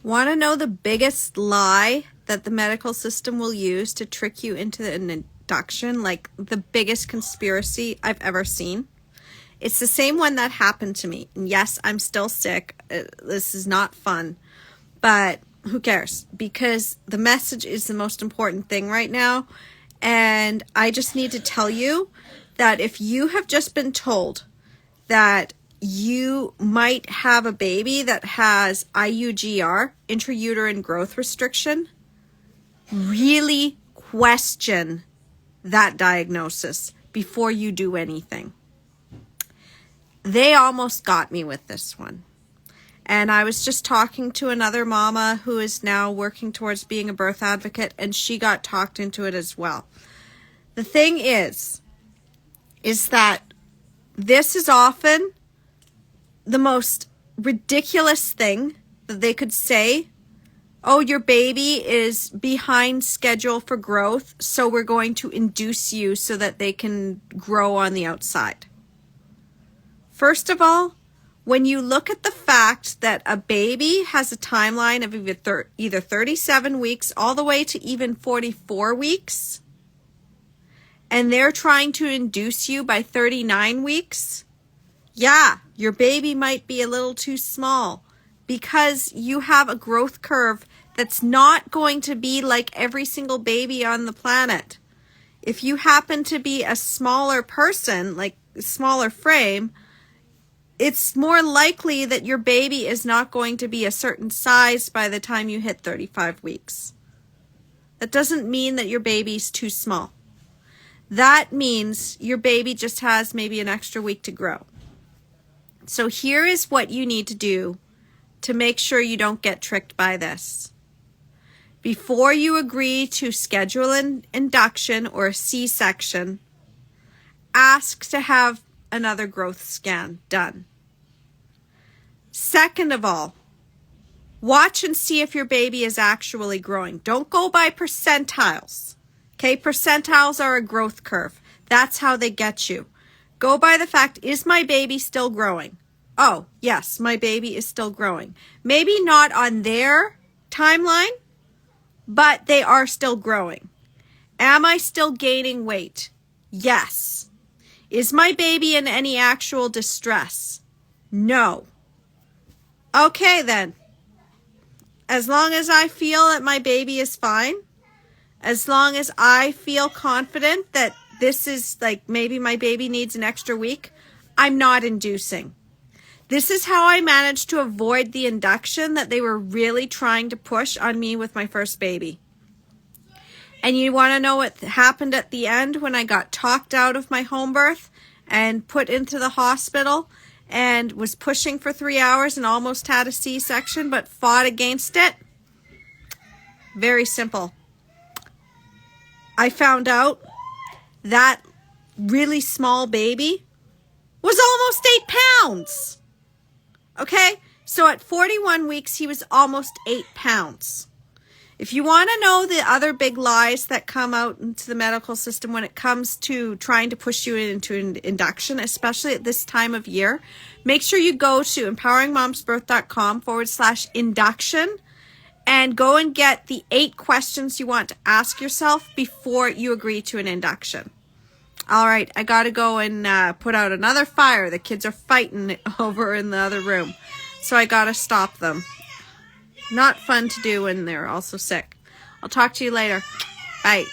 Want to know the biggest lie that the medical system will use to trick you into an induction? Like the biggest conspiracy I've ever seen. It's the same one that happened to me. And yes, I'm still sick. This is not fun. But who cares? Because the message is the most important thing right now. And I just need to tell you that if you have just been told that you might have a baby that has IUGR, intrauterine growth restriction, really question that diagnosis before you do anything. They almost got me with this one. And I was just talking to another mama who is now working towards being a birth advocate, and she got talked into it as well. The thing is that this is often the most ridiculous thing that they could say. Oh, your baby is behind schedule for growth, so we're going to induce you so that they can grow on the outside. First of all, when you look at the fact that a baby has a timeline of either 37 weeks all the way to even 44 weeks, and they're trying to induce you by 39 weeks, yeah, your baby might be a little too small because you have a growth curve that's not going to be like every single baby on the planet. If you happen to be a smaller person, like a smaller frame, it's more likely that your baby is not going to be a certain size by the time you hit 35 weeks. That doesn't mean that your baby's too small. That means your baby just has maybe an extra week to grow. So here is what you need to do to make sure you don't get tricked by this. Before you agree to schedule an induction or a C-section, ask to have another growth scan done. Second of all, watch and see if your baby is actually growing. Don't go by percentiles. Okay, percentiles are a growth curve. That's how they get you. Go by the fact, is my baby still growing? Oh, yes, my baby is still growing. Maybe not on their timeline, but they are still growing. Am I still gaining weight? Yes. Is my baby in any actual distress? No. Okay then. As long as I feel that my baby is fine, as long as I feel confident that this is like maybe my baby needs an extra week, I'm not inducing. This is how I managed to avoid the induction that they were really trying to push on me with my first baby. And you want to know what happened at the end when I got talked out of my home birth and put into the hospital and was pushing for 3 hours and almost had a C-section but fought against it? Very simple. I found out that really small baby was almost 8 pounds. Okay? So at 41 weeks, he was almost 8 pounds. If you want to know the other big lies that come out into the medical system when it comes to trying to push you into an induction, especially at this time of year, make sure you go to empoweringmomsbirth.com/induction and go and get the 8 questions you want to ask yourself before you agree to an induction. All right, I got to go and put out another fire. The kids are fighting over in the other room, so I got to stop them. Not fun to do when they're also sick. I'll talk to you later. Bye.